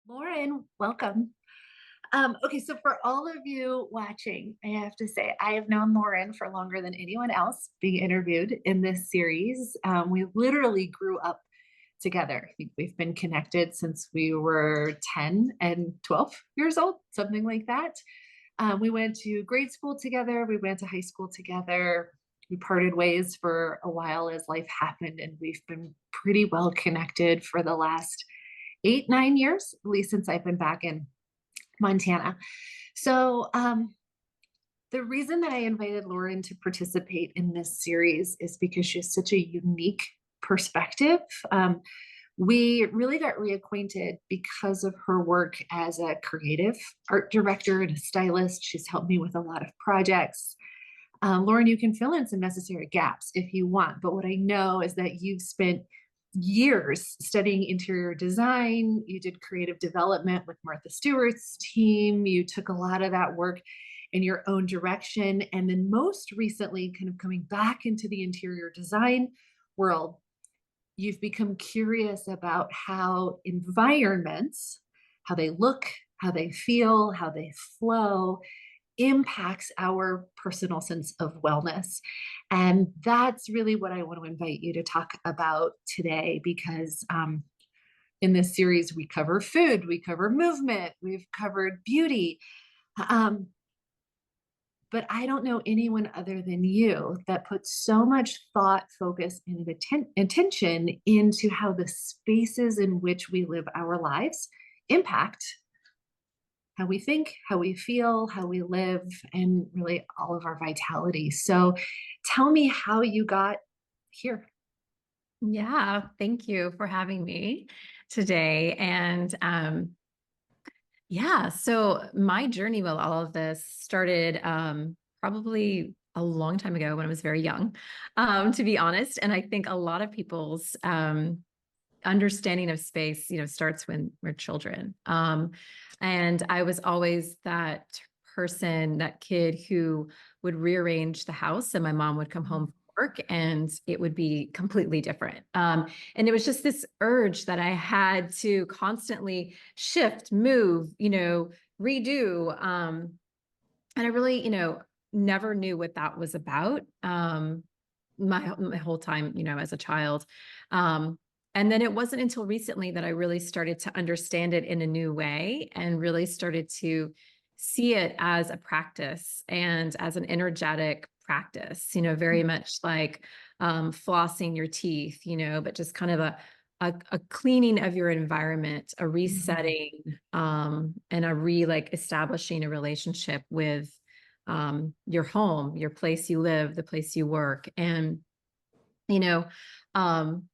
Lauren, welcome. Okay, so for all of you watching, I have to say I have known Lauren for longer than anyone else being interviewed in this series. We literally grew up together. I think we've been connected since we were 10 and 12 years old, something like that. We went to grade school together, we went to high school together. We parted ways for a while as life happened, and we've been pretty well connected for the last 8, 9 years, at least since I've been back in Montana. So, the reason that I invited Lauren to participate in this series is because she has such a unique perspective. We really got reacquainted because of her work as a creative art director and a stylist. She's helped me with a lot of projects. Lauren, you can fill in some necessary gaps if you want, but what I know is that you've spent years studying interior design. You did creative development with Martha Stewart's team. You took a lot of that work in your own direction. And then most recently, kind of coming back into the interior design world, you've become curious about how environments, how they look, how they feel, how they flow, impacts our personal sense of wellness. And that's really what I want to invite you to talk about today because in this series, we cover food, we cover movement, we've covered beauty. Um, but I don't know anyone other than you that puts so much thought, focus, and attention into how the spaces in which we live our lives impact how we think, how we feel, how we live, and really all of our vitality. So tell me how you got here. Yeah, thank you for having me today. Yeah, so my journey with all of this started probably a long time ago when I was very young, to be honest. And I think a lot of people's understanding of space, starts when we're children. And I was always that person, that kid who would rearrange the house, and my mom would come home from work and it would be completely different. And it was just this urge that I had to constantly shift, move, redo. And I really, never knew what that was about. My whole time, as a child. And then it wasn't until recently that I really started to understand it in a new way and really started to see it as a practice and as an energetic practice, very much like flossing your teeth, but just kind of a cleaning of your environment, a resetting, and a like establishing a relationship with your home, your place you live, the place you work. And, you know, um,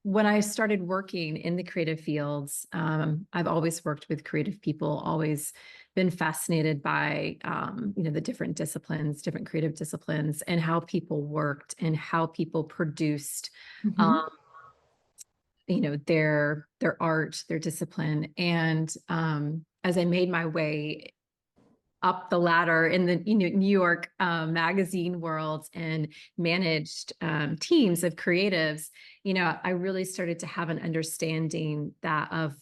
when I started working in the creative fields, I've always worked with creative people, always been fascinated by, the different disciplines, different creative disciplines, and how people worked and how people produced, Mhm. um, their art, their discipline. And as I made my way up the ladder in the New York magazine world and managed teams of creatives, I really started to have an understanding that of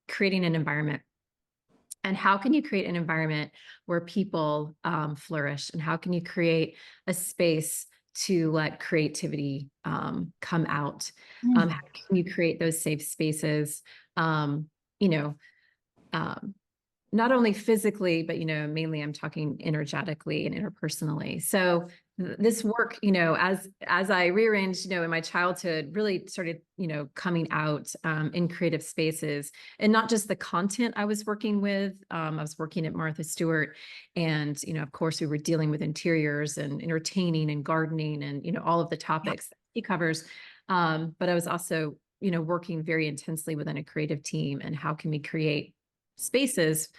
creating an environment. And how can you create an environment where people flourish? And how can you create a space to let creativity come out? How Mm. can you create those safe spaces? Um, you know, um, Not only physically, but, mainly I'm talking energetically and interpersonally. So this work, as I rearranged, in my childhood really started, coming out in creative spaces, and not just the content I was working with. I was working at Martha Stewart, and, of course we were dealing with interiors and entertaining and gardening and, all of the Yeah. topics that he covers. But I was also, working very intensely within a creative team, and how can we create spaces,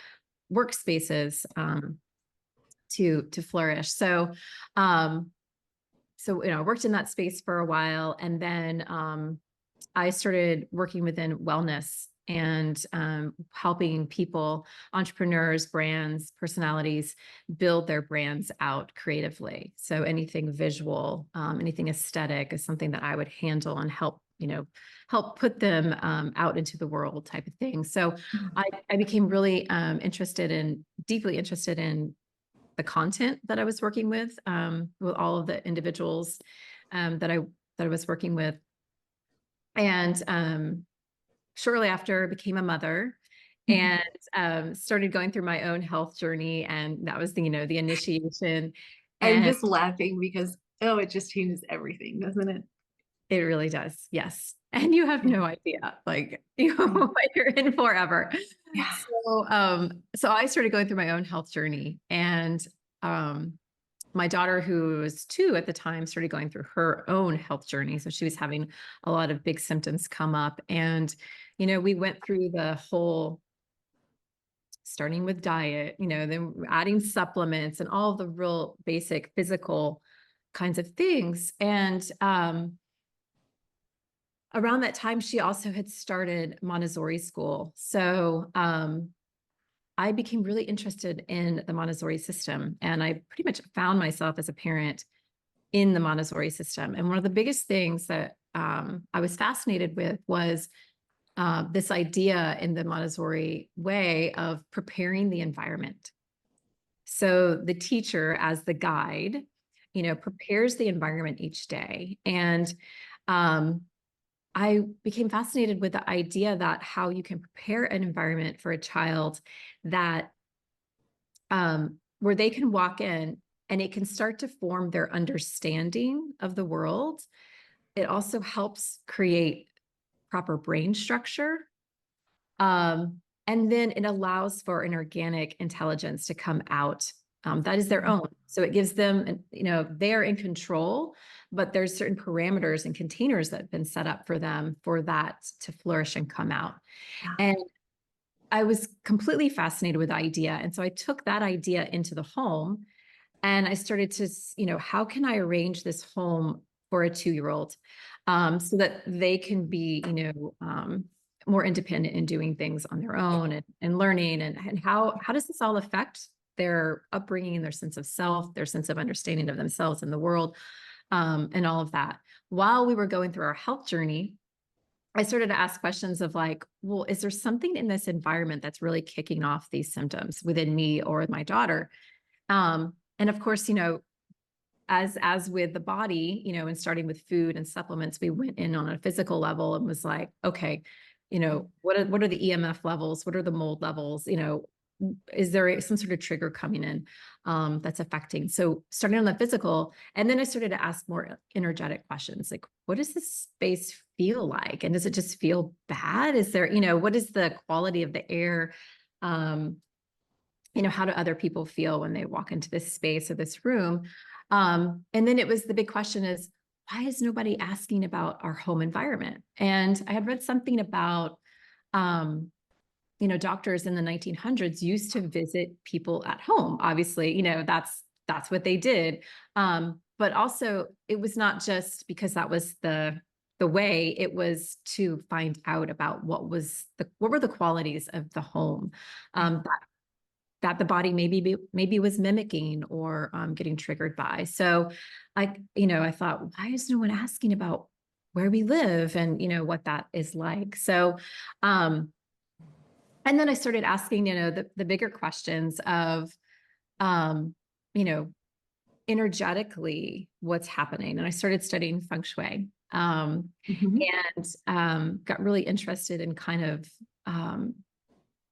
workspaces, to flourish. Um, I worked in that space for a while, and then I started working within wellness and helping people, entrepreneurs, brands, personalities build their brands out creatively. So anything visual, anything aesthetic is something that I would handle and help help put them out into the world type of thing. So Mhm. I became really deeply interested in the content that I was working with all of the individuals that I was working with. And shortly after, became a mother Mhm. and started going through my own health journey. And that was the initiation. I'm And just laughing because, oh, it just changes everything, doesn't it? it really does. Yes. And you have Yeah. no idea, like, Yeah. what you're in forever. Yeah. So I started going through my own health journey, and my daughter, who was 2 at the time, started going through her own health journey. So she was having a lot of big symptoms come up. And, we went through the whole starting with diet, then adding supplements and all the real basic physical kinds of things. And around that time, she also had started Montessori school. So I became really interested in the Montessori system. And I pretty much found myself as a parent in the Montessori system. And one of the biggest things that I was fascinated with was this idea in the Montessori way of preparing the environment. So the teacher, as the guide, prepares the environment each day. And um, I became fascinated with the idea that how you can prepare an environment for a child that where they can walk in and it can start to form their understanding of the world. It also helps create proper brain structure. And then it allows for an organic intelligence to come out that is their own. So it gives them, they are in control, but there's certain parameters and containers that have been set up for them for that to flourish and come out. Yeah. And I was completely fascinated with the idea. And so I took that idea into the home and I started to, how can I arrange this home for a 2-year-old so that they can be, more independent in doing things on their own and learning and how does this all affect their upbringing, their sense of self, their sense of understanding of themselves and the world, and all of that. While we were going through our health journey, I started to ask questions of like, well, is there something in this environment that's really kicking off these symptoms within me or my daughter? And of course, as with the body, and starting with food and supplements, we went in on a physical level and was like, okay, what are the EMF levels? What are the mold levels? Is there some sort of trigger coming in that's affecting? So starting on the physical, and then I started to ask more energetic questions, like, what does this space feel like? And does it just feel bad? Is there, what is the quality of the air? Um, how do other people feel when they walk into this space or this room? And then it was the big question is, why is nobody asking about our home environment? And I had read something about, doctors in the 1900s used to visit people at home. Obviously, that's what they did. But also it was not just because that was the way. It was to find out about what were the qualities of the home that the body maybe was mimicking or getting triggered by. So I thought, why is no one asking about where we live and what that is like? So and then I started asking, the bigger questions of you know, energetically what's happening. And I started studying Feng Shui. Mhm. And got really interested in kind of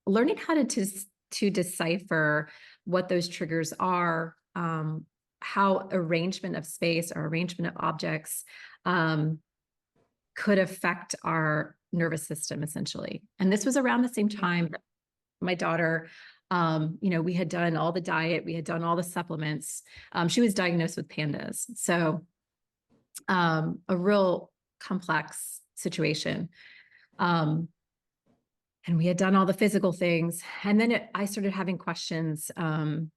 learning how to decipher what those triggers are, how arrangement of space or arrangement of objects could affect our nervous system, essentially. And this was around the same time that my daughter, we had done all the diet, we had done all the supplements. She was diagnosed with pandas, so a real complex situation. Um, and we had done all the physical things. And then I started having questions, kind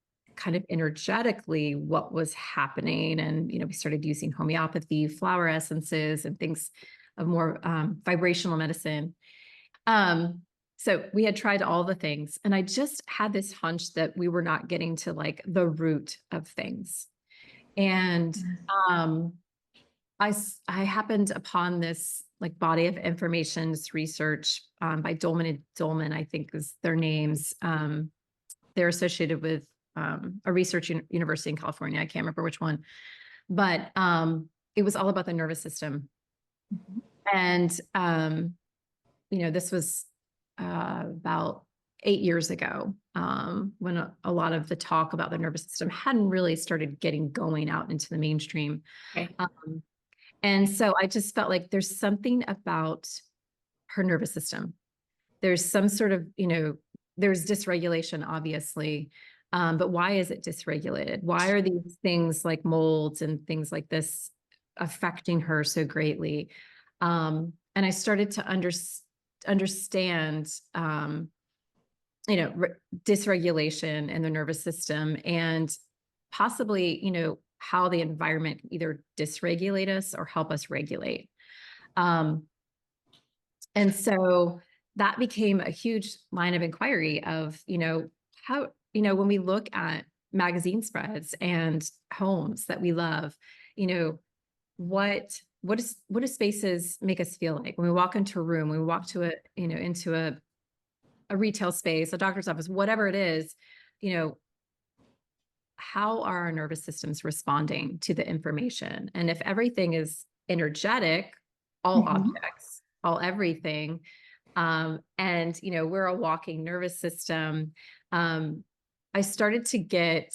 of energetically, what was happening. And, we started using homeopathy, flower essences, and things of more vibrational medicine. So we had tried all the things. And I just had this hunch that we were not getting to like the root of things. And Yes. um, I happened upon this like body of information, this research by Dolman and Dolman, I think is their names. They're associated with a research university in California. I can't remember which one, but it was all about the nervous system. Mhm. And this was about 8 years ago, when a lot of the talk about the nervous system hadn't really started getting going out into the mainstream. Okay. Um, and so I just felt like there's something about her nervous system. There's some sort of, there's dysregulation, obviously. But why is it dysregulated? Why are these things like molds and things like this affecting her so greatly? And I started to understand, dysregulation in the nervous system and possibly, how the environment either dysregulate us or help us regulate. Um, and so that became a huge line of inquiry of, how, when we look at magazine spreads and homes that we love, you know, what do spaces make us feel like when we walk into a room, when we walk to into a retail space, a doctor's office, whatever it is, you know, how are our nervous systems responding to the information? And if everything is energetic, all Mhm. objects, all everything, and we're a walking nervous system, um, I started to get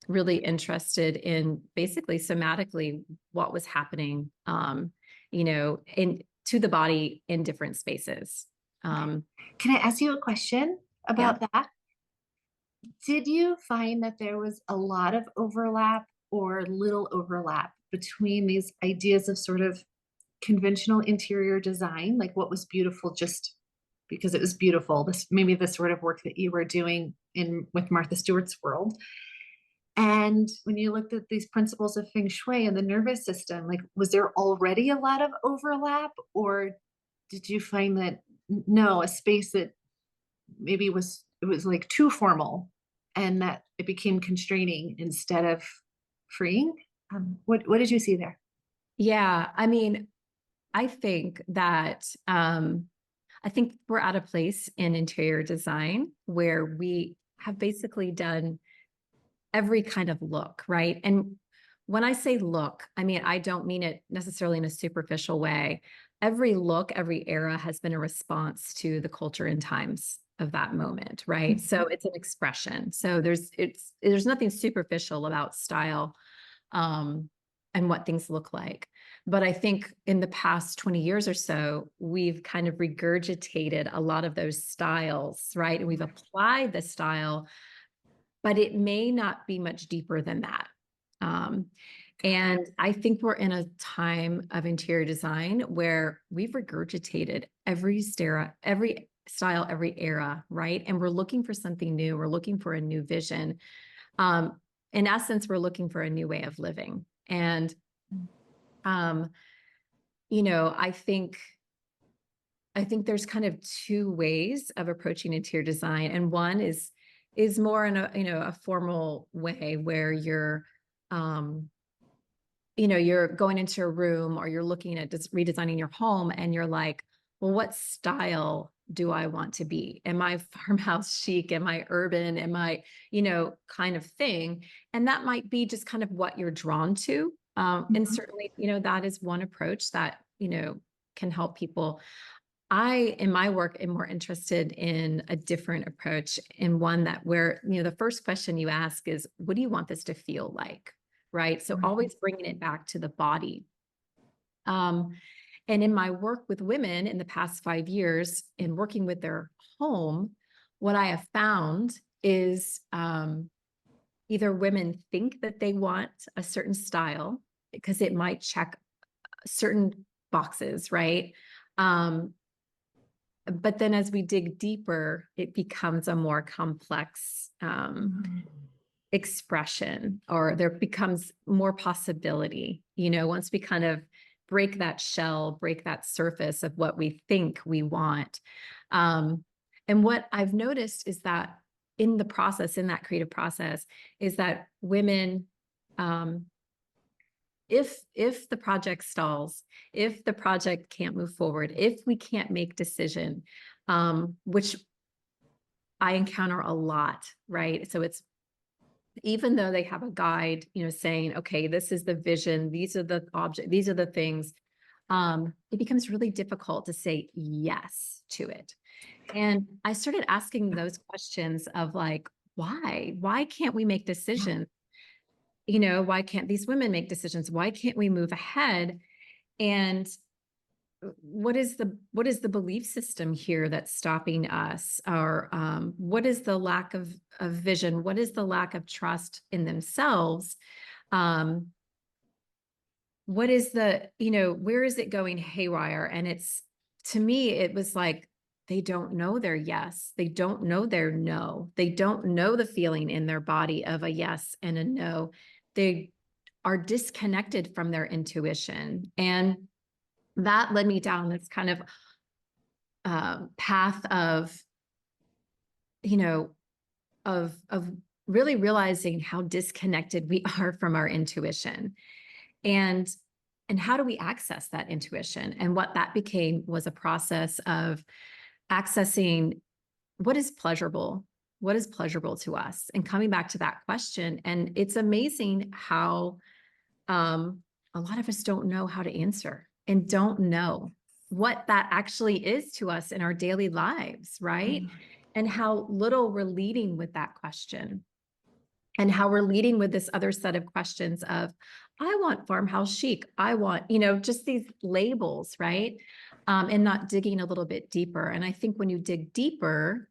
really interested in basically somatically what was happening, in to the body in different spaces. Okay. Um, Can I ask you a question yeah. about that? Did you find that there was a lot of overlap or little overlap between these ideas of sort of conventional interior design, like what was beautiful just because it was beautiful, this maybe the sort of work that you were doing in with Martha Stewart's world? And when you looked at these principles of Feng Shui and the nervous system, like was there already a lot of overlap, or did you find that no, a space that maybe it was like too formal and that it became constraining instead of freeing? What did you see there? Yeah. I mean, I think that I think we're at a place in interior design where we have basically done every kind of look, right? And when I say look, I mean, I don't mean it necessarily in a superficial way. Every look, every era has been a response to the culture and times of that moment, right? So Mhm. it's an expression. So there's nothing superficial about style, um, and what things look like. But I think in the past 20 years or so, we've kind of regurgitated a lot of those styles, right? And we've applied the style, but it may not be much deeper than that. Um, and I think we're in a time of interior design where we've regurgitated every style, every era, right? And we're looking for something new. We're looking for a new vision. Um, in essence, we're looking for a new way of living. And um, I think there's kind of two ways of approaching interior design, and one is more in a formal way where um, you're going into a room or you're looking at just redesigning your home, and you're like, well, what style do I want to be? Am I farmhouse chic? Am I urban? Am I, kind of thing? And that might be just kind of what you're drawn to. And Mhm. certainly, that is one approach that, can help people. I, in my work, am more interested in a different approach, in one that where, the first question you ask is, what do you want this to feel like? Right. So Right. always bringing it back to the body. Um, and in my work with women in the past 5 years in working with their home, what I have found is either women think that they want a certain style because it might check certain boxes, right? Um, but then as we dig deeper, it becomes a more complex Mhm. expression, or there becomes more possibility, once we kind of break that shell, break that surface of what we think we want. Um, and what I've noticed is that in the process, in that creative process, is that women, um, if the project stalls, if the project can't move forward, if we can't make decision, which I encounter a lot, right? So it's even though they have a guide, saying, okay, this is the vision, these are the object, these are the things, it becomes really difficult to say yes to it. And I started asking those questions of like, why can't we make decisions? Why can't these women make decisions? Why can't we move ahead? And what is the belief system here that's stopping us? Or what is the lack of vision? What is the lack of trust in themselves? Um, what is where is it going haywire? And to me, it was like, they don't know their yes. They don't know their no. They don't know the feeling in their body of a yes and a no. They are disconnected from their intuition. And that led me down this kind of path of, you know, of really realizing how disconnected we are from our intuition. And how do we access that intuition? And what that became was a process of accessing what is pleasurable to us, and coming back to that question. And it's amazing how a lot of us don't know how to answer and don't know what that actually is to us in our daily lives, right? And how little we're leading with that question, and how we're leading with this other set of questions of, I want farmhouse chic. I want, just these labels, right? And not digging a little bit deeper. And I think when you dig deeper,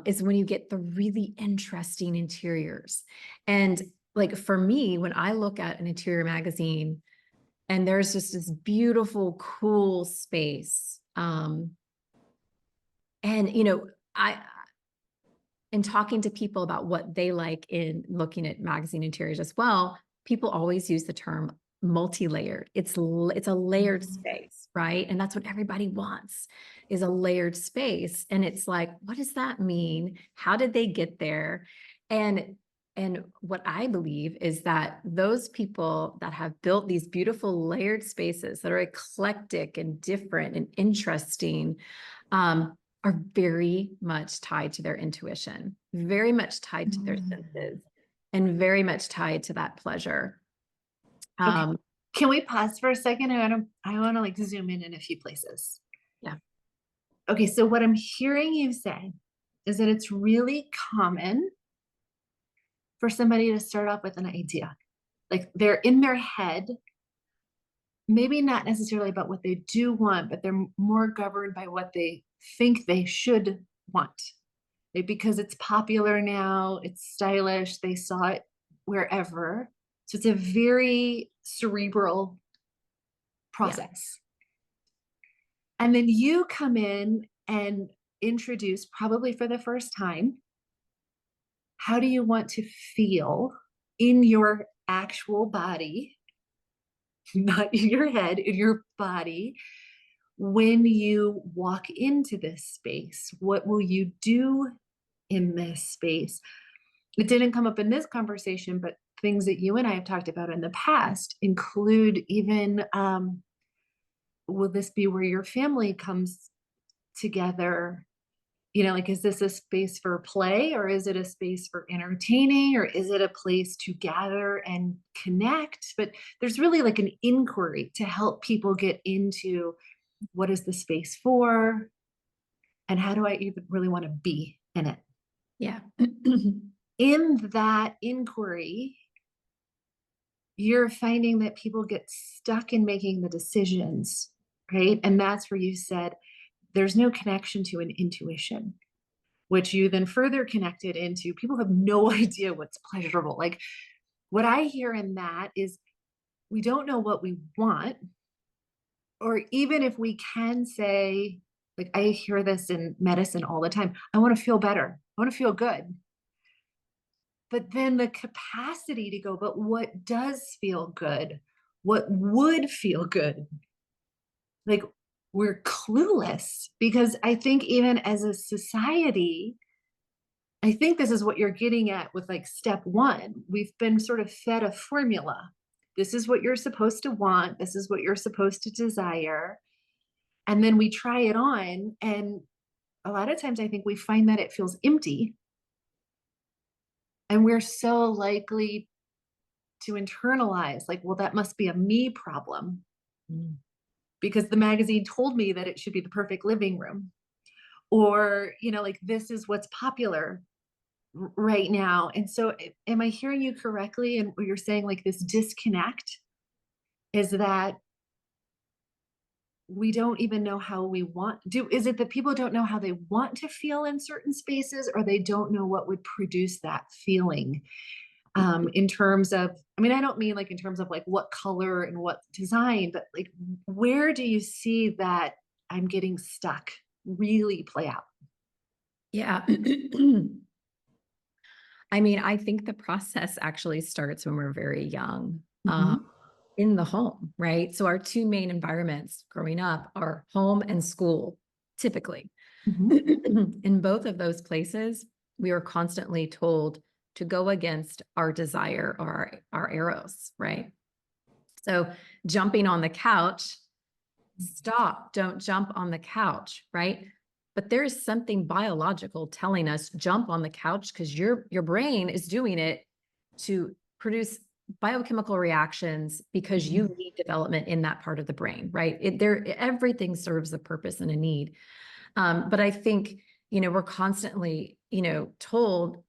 is when you get the really interesting interiors. And like for me, when I look at an interior magazine and there's just this beautiful, cool space, and I in talking to people about what they like in looking at magazine interiors as well, people always use the term multi-layered. It's a layered space, right? And that's what everybody wants, is a layered space. And it's like, what does that mean? How did they get there? And what I believe is that those people that have built these beautiful layered spaces that are eclectic and different and interesting, are very much tied to their intuition, very much tied to their senses, and very much tied to that pleasure. Okay. Um, Can we pause for a second? I want to like zoom in a few places. yeah, Okay, so what I'm hearing you say is that it's really common for somebody to start off with an idea. Like they're in their head, maybe not necessarily about what they do want, but they're more governed by what they think they should want. Because it's popular now, it's stylish, they saw it wherever. So it's a very cerebral yeah, process. And then you come in and introduce, probably for the first time, how do you want to feel in your actual body, not in your head, in your body, when you walk into this space? What will you do in this space? It didn't come up in this conversation, but things that you and I have talked about in the past include even, will this be where your family comes together? Like, is this a space for play, or is it a space for entertaining, or is it a place to gather and connect? But there's really like an inquiry to help people get into, what is the space for, and how do I even really want to be in it? yeah. In that inquiry, you're finding that people get stuck in making the decisions, right? And that's where you said there's no connection to an intuition, which you then further connected into, people have no idea what's pleasurable. Like what I hear in that is, we don't know what we want, or even if we can say, like I hear this in medicine all the time, I want to feel better, I want to feel good. But then the capacity to go, but what does feel good? What would feel good? Like we're clueless, because I think even as a society, I think this is what you're getting at with like step one. We've been sort of fed a formula this is what you're supposed to want, this is what you're supposed to desire. And then we try it on, and a lot of times I think we find that it feels empty, and we're so likely to internalize, like, well, that must be a me problem Mm. because the magazine told me that it should be the perfect living room. Or, like, this is what's popular right now. And so, am I hearing you correctly? And what you're saying, like, this disconnect is that we don't even know how we want do is it that people don't know how they want to feel in certain spaces, or they don't know what would produce that feeling? In terms of, I mean, I don't mean like in terms of like what color and what design, but like, where do you see that I'm getting stuck really play out? Yeah. I mean, I think the process actually starts when we're very young, Mhm, in the home, right? So our two main environments growing up are home and school, typically. mhm, In both of those places, we are constantly told to go against our desire or our arrows, right? So jumping on the couch, stop, don't jump on the couch, right? But there is something biological telling us jump on the couch because your brain is doing it to produce biochemical reactions because mhm, you need development in that part of the brain, right? Everything serves a purpose and a need. But I think, we're constantly, told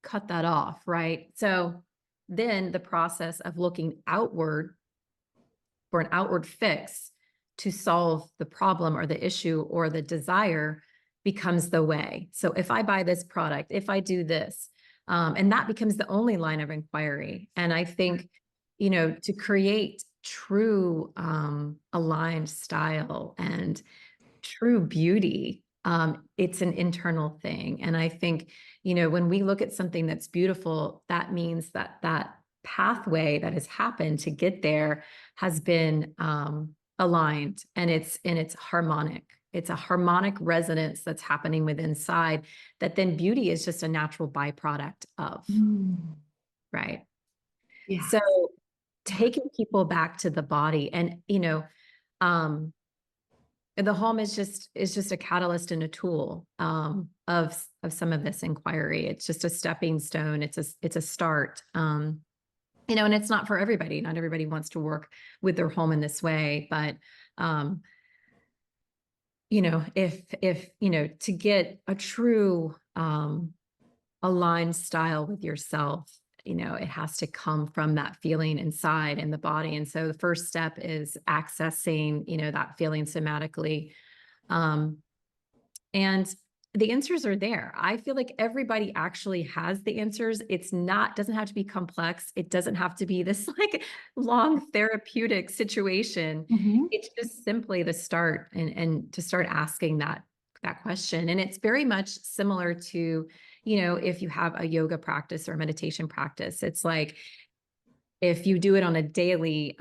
cut that off, right? So then the process of looking outward for an outward fix to solve the problem or the issue or the desire becomes the way. So if I buy this product, if I do this, and that becomes the only line of inquiry. And I think, to create true aligned style and true beauty, it's an internal thing. And I think, when we look at something that's beautiful, that means that that pathway that has happened to get there has been aligned, and it's harmonic. It's a harmonic resonance that's happening within inside that then beauty is just a natural byproduct of, mm. right? Yeah, So yeah. taking people back to the body and, um, the home is just a catalyst and a tool of some of this inquiry. It's just a stepping stone. It's a start. And it's not for everybody. Not everybody wants to work with their home in this way, but um, if to get a true aligned style with yourself, it has to come from that feeling inside in the body. And so the first step is accessing, that feeling somatically. Um, And the answers are there. I feel like everybody actually has the answers. It's not, doesn't have to be complex. It doesn't have to be this like long therapeutic situation. Mhm, It's just simply the start and to start asking that question. And it's very much similar to, if you have a yoga practice or meditation practice, it's like if you do it on a daily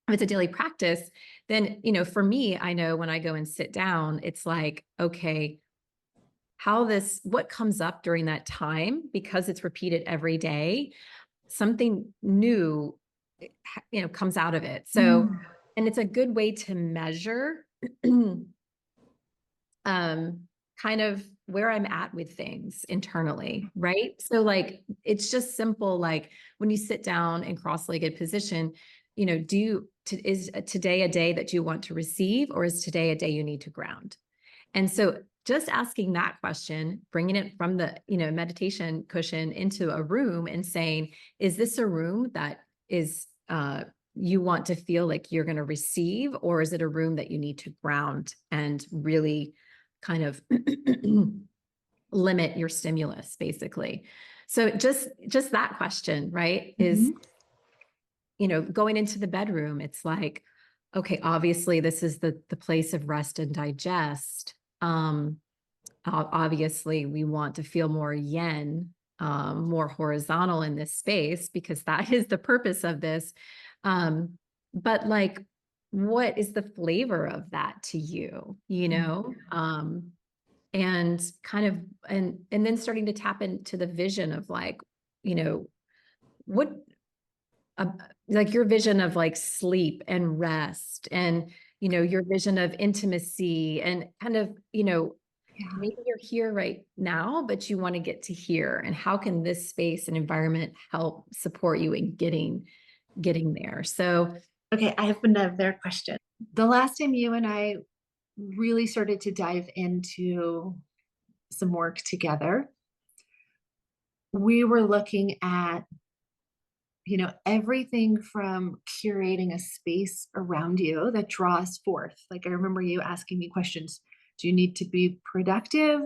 if it's a daily practice, then, for me, I know when I go and sit down, it's like, okay, what comes up during that time, because it's repeated every day, something new, comes out of it. So, mm, and it's a good way to measure, um, kind of where I'm at with things internally, right? So like it's just simple, like when you sit down in cross-legged position, is today a day that you want to receive, or is today a day you need to ground? And so just asking that question, bringing it from the, meditation cushion into a room and saying, is this a room that is you want to feel like you're going to receive, or is it a room that you need to ground and really kind of limit your stimulus, basically? So just that question, right, is, mhm, going into the bedroom, it's like, okay, obviously this is the place of rest and digest. Obviously we want to feel more yin, more horizontal in this space, because that is the purpose of this. But like, what is the flavor of that to you, mm, and kind of, and then starting to tap into the vision of like, you know what uh, like your vision of like sleep and rest and, your vision of intimacy and kind of, Yeah. maybe you're here right now, but you want to get to here. And how can this space and environment help support you in getting there? So Okay, I have another question. The last time you and I really started to dive into some work together, we were looking at, everything from curating a space around you that draws forth. Like I remember you asking me questions. Do you need to be productive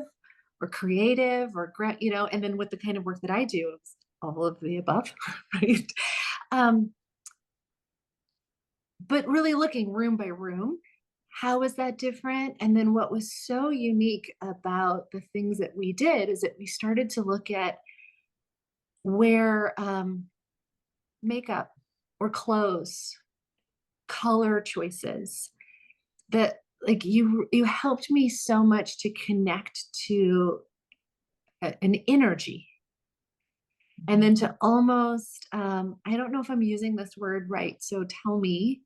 or creative or and then with the kind of work that I do, it's all of the above, right? Um, but really looking room by room, how is that different? And then what was so unique about the things that we did is that we started to look at where makeup or clothes, color choices, that like you helped me so much to connect to an energy, and then to almost I don't know if I'm using this word right, so tell me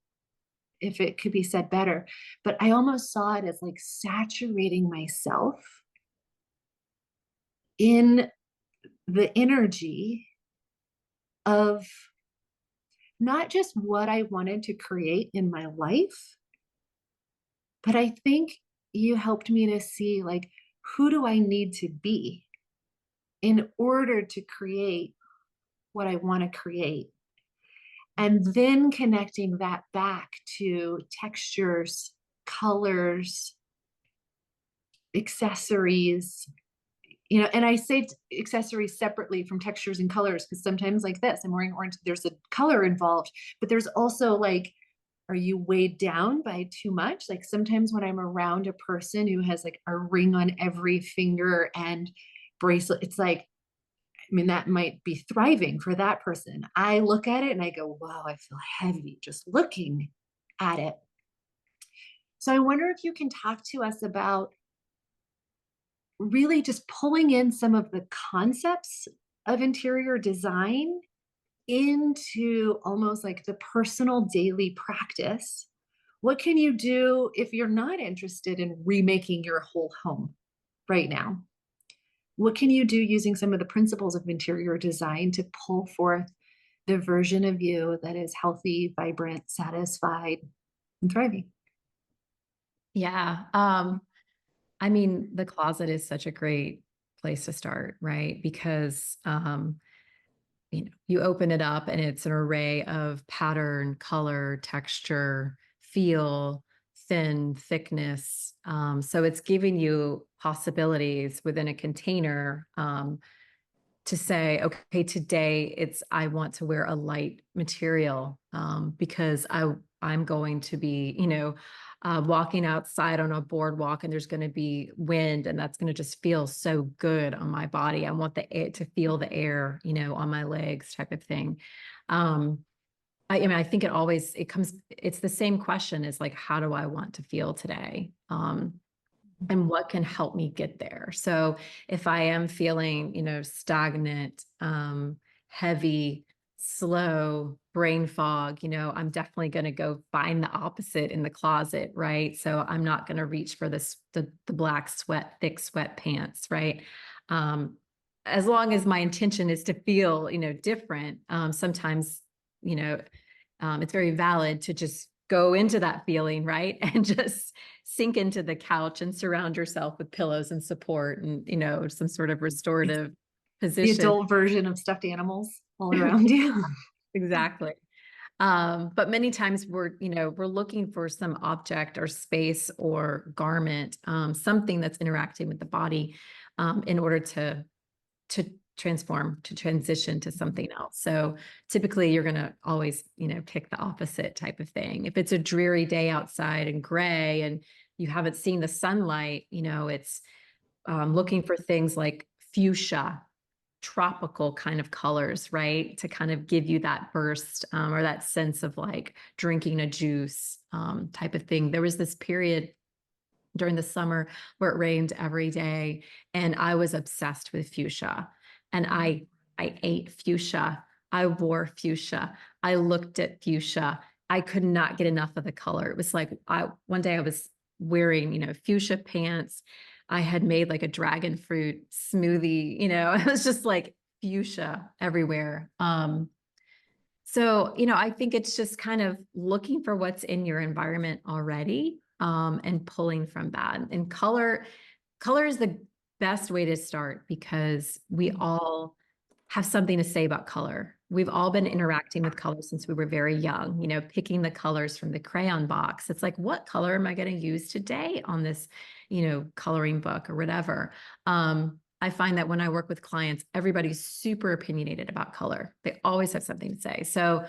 if it could be said better, but I almost saw it as like saturating myself in the energy of not just what I wanted to create in my life, but I think you helped me to see like, who do I need to be in order to create what I want to create? And then connecting that back to textures, colors, accessories, and I saved accessories separately from textures and colors because sometimes, like this, I'm wearing orange, there's a color involved, but there's also like, are you weighed down by too much? Like sometimes when I'm around a person who has like a ring on every finger and bracelet, it's like, I mean, that might be thriving for that person. I look at it and I go, wow, I feel heavy just looking at it. So I wonder if you can talk to us about really just pulling in some of the concepts of interior design into almost like the personal daily practice. What can you do if you're not interested in remaking your whole home right now? What can you do using some of the principles of interior design to pull forth the version of you that is healthy, vibrant, satisfied, and thriving? yeah, I mean, the closet is such a great place to start, right? Because you open it up and it's an array of pattern, color, texture, feel, thin, thickness. So it's giving you possibilities within a container, to say, okay, today I want to wear a light material, because I'm going to be, walking outside on a boardwalk and there's going to be wind and that's going to just feel so good on my body. I want the air to feel the air, on my legs type of thing. Um, I mean, I think it's the same question as like, how do I want to feel today? And what can help me get there. So if I am feeling, stagnant, heavy, slow, brain fog, I'm definitely going to go find the opposite in the closet, right? So I'm not going to reach for the black thick sweatpants, right? Um, as long as my intention is to feel, different, sometimes, you know, it's very valid to just go into that feeling, right? And just sink into the couch and surround yourself with pillows and support and, some sort of It's restorative the position. adult version of stuffed animals all around you. Exactly. But many times we're looking for some object or space or garment, something that's interacting with the body, in order to transform, to transition to something else. So typically you're going to always, pick the opposite type of thing. If it's a dreary day outside and gray and you haven't seen the sunlight, it's looking for things like fuchsia, tropical kind of colors, right? To kind of give you that burst, or that sense of like drinking a juice, type of thing. There was this period during the summer where it rained every day and I was obsessed with fuchsia and I ate fuchsia I wore fuchsia. I looked at fuchsia. I could not get enough of the color. It was like one day I was wearing, fuchsia pants. I had made like a dragon fruit smoothie, it was just like fuchsia everywhere. So, I think it's just kind of looking for what's in your environment already, and pulling from that. And color is the best way to start because we all have something to say about color. We've all been interacting with color since we were very young, picking the colors from the crayon box. It's like, what color am I going to use today on this, coloring book or whatever? I find that when I work with clients, everybody's super opinionated about color. They always have something to say. So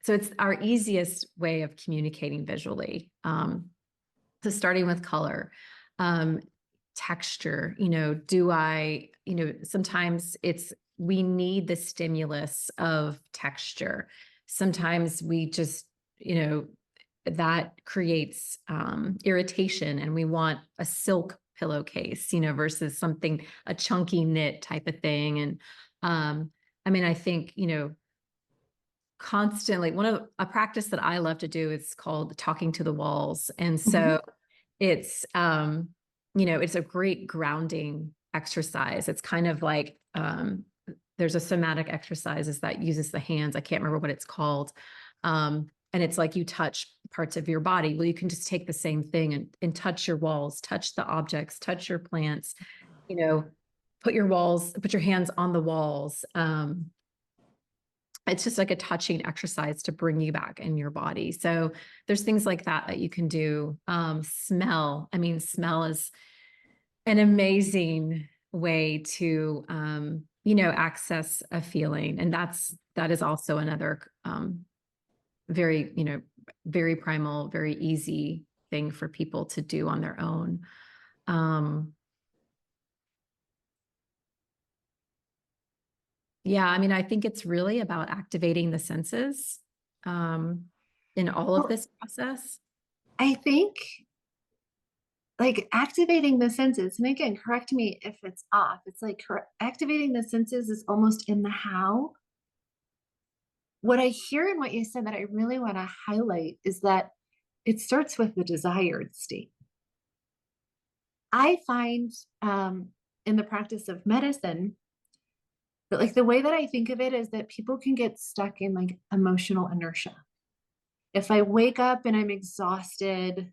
it's our easiest way of communicating visually. So starting with color, um, texture, sometimes we need the stimulus of texture. Sometimes we just, that creates irritation and we want a silk pillowcase, versus something, a chunky knit type of thing. And I think, constantly one of a practice that I love to do is called talking to the walls. And Mhm. so it's it's a great grounding exercise. It's kind of like there's a somatic exercises that uses the hands. I can't remember what it's called. And it's like you touch parts of your body. Well, you can just take the same thing and touch your walls, touch the objects, touch your plants, you know, put your hands on the walls. It's just like a touching exercise to bring you back in your body. So there's things like that you can do. Smell. Smell is an amazing way to, access a feeling. And that is also another, very, very primal, very easy thing for people to do on their own. Um, yeah, I think it's really about activating the senses, um, in all of Well, this process. I think like activating the senses, and again, correct me if it's off. It's like activating the senses is almost in the how. What I hear in what you said that I really want to highlight is that it starts with the desired state. I find in the practice of medicine that like the way that I think of it is that people can get stuck in like emotional inertia. If I wake up and I'm exhausted,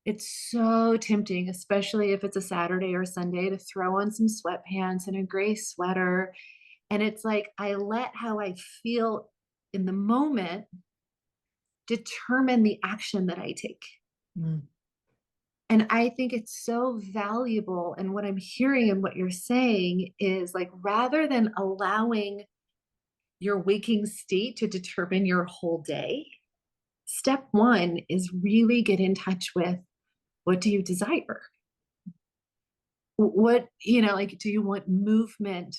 it's so tempting, especially if it's a Saturday or Sunday, to throw on some sweatpants and a gray sweater. And it's like I let how I feel in the moment determine the action that I take. Mm. And I think it's so valuable. And what I'm hearing and what you're saying is like rather than allowing your waking state to determine your whole day, step one is really get in touch with what do you desire? What, like, do you want movement?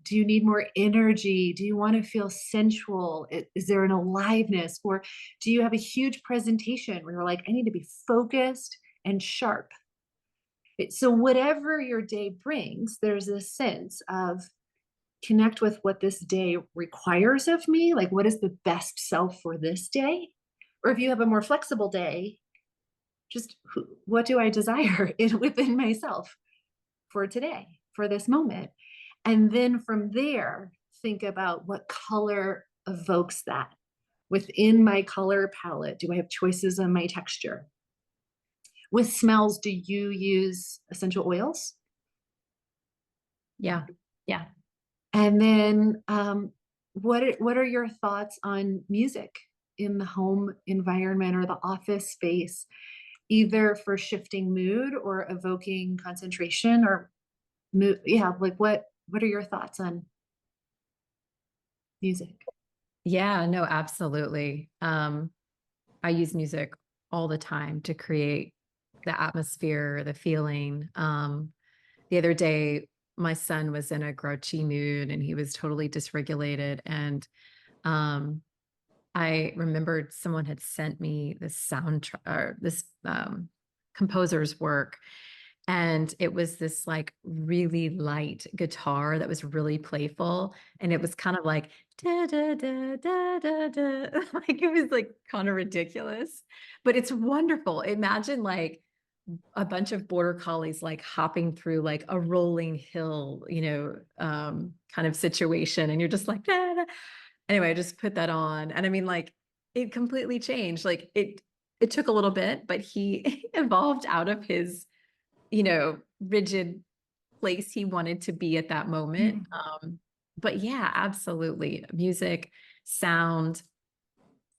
Do you need more energy? Do you want to feel sensual? Is there an aliveness? Or do you have a huge presentation where you're like, I need to be focused and sharp? So, whatever your day brings, there's a sense of connect with what this day requires of me. Like, what is the best self for this day? Or if you have a more flexible day, just what do I desire within myself for today, for this moment? And then from there, think about what color evokes that. Within my color palette, do I have choices on my texture? With smells, do you use essential oils? Yeah. Yeah. And then what are your thoughts on music in the home environment or the office space, either for shifting mood or evoking concentration or mood? Yeah, like what are your thoughts on music? Yeah, no, absolutely. I use music all the time to create the atmosphere, the feeling. The other day, my son was in a grouchy mood and he was totally dysregulated. And um, I remembered someone had sent me this composer's work. And it was this like really light guitar that was really playful. And it was kind of like da da da da da da. Like it was like kind of ridiculous, but it's wonderful. Imagine like a bunch of border collies like hopping through like a rolling hill, kind of situation. And you're just like, "Da, da." Anyway, I just put that on. And I mean, like, it completely changed. Like it took a little bit, but he evolved out of his, rigid place he wanted to be at that moment. Mm. But yeah, absolutely. Music, sound.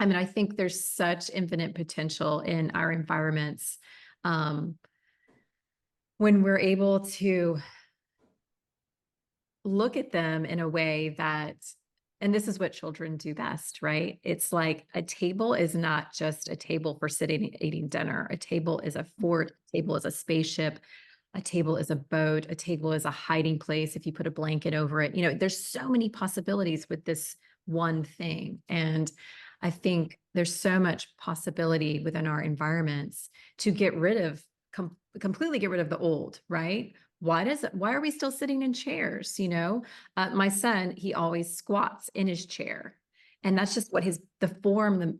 I mean, I think there's such infinite potential in our environments. Um, when we're able to look at them in a way that, and this is what children do best, right? It's like a table is not just a table for sitting and eating dinner. A table is a fort, a table is a spaceship, a table is a boat, a table is a hiding place if you put a blanket over it. There's so many possibilities with this one thing. And I think there's so much possibility within our environments to get rid of, completely get rid of the old, right? Why are we still sitting in chairs? My son, he always squats in his chair. And that's just what the form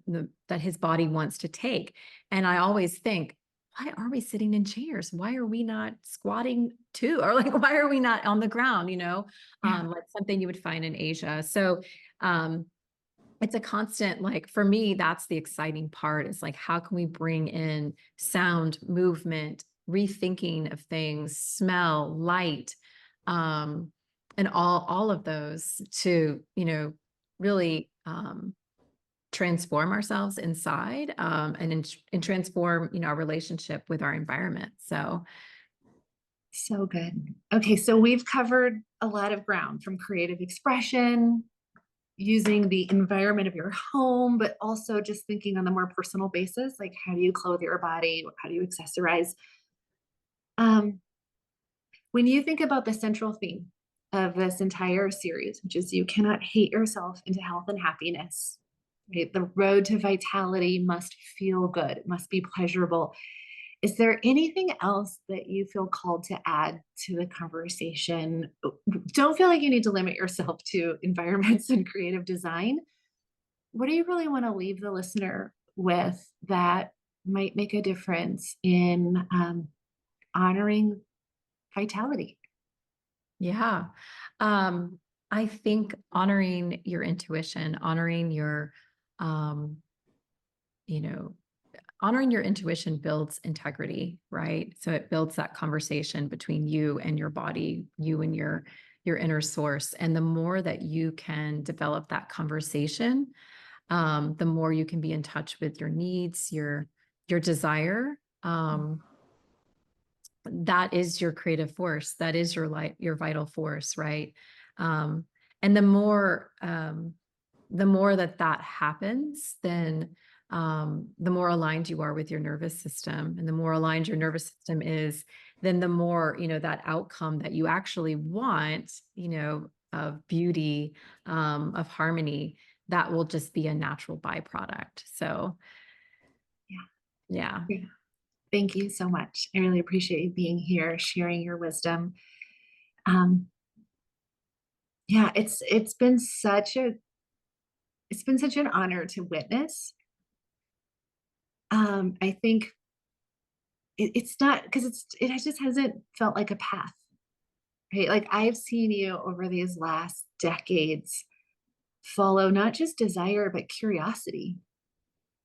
that his body wants to take. And I always think, why are we sitting in chairs? Why are we not squatting too? Or like, why are we not on the ground? Yeah. Like something you would find in Asia. So, um, it's a constant, like for me, that's the exciting part. Is like, how can we bring in sound, movement, rethinking of things, smell, light, um, and all of those to, really transform ourselves inside, and transform, our relationship with our environment. So So good. Okay, so we've covered a lot of ground from creative expression, using the environment of your home, but also just thinking on the more personal basis, like how do you clothe your body? How do you accessorize? Um, when you think about the central theme of this entire series, which is you cannot hate yourself into health and happiness, right? The road to vitality must feel good, it must be pleasurable. Is there anything else that you feel called to add to the conversation? Don't feel like you need to limit yourself to environments and creative design. What do you really want to leave the listener with that might make a difference in honoring vitality? yeah. Um, I think honoring your intuition, um, you know, honoring your intuition builds integrity, right? So it builds that conversation between you and your body, you and your inner source. And the more that you can develop that conversation, the more you can be in touch with your needs, your desire. That is your creative force. That is your light, your vital force, right? Um, and the more that happens, then the more aligned you are with your nervous system, and the more aligned your nervous system is, then the more that outcome that you actually want, of beauty, of harmony, that will just be a natural byproduct. So, Yeah. yeah. Yeah. Thank you so much. I really appreciate you being here, sharing your wisdom. Um, yeah, it's been such an honor to witness. I think it's not because it just hasn't felt like a path, right? Like I've seen you over these last decades follow not just desire but curiosity,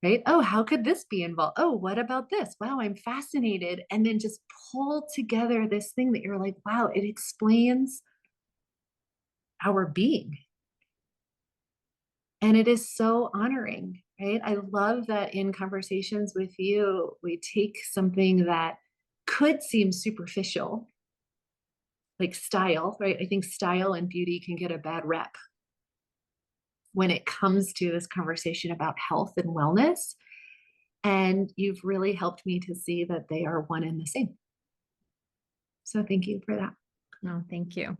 right? Oh, how could this be involved? Oh, what about this? Wow, I'm fascinated. And then just pull together this thing that you're like, wow, it explains our being. And it is so honoring, right? I love that in conversations with you, we take something that could seem superficial, like style, right? I think style and beauty can get a bad rep when it comes to this conversation about health and wellness. And you've really helped me to see that they are one and the same. So thank you for that. No, thank you.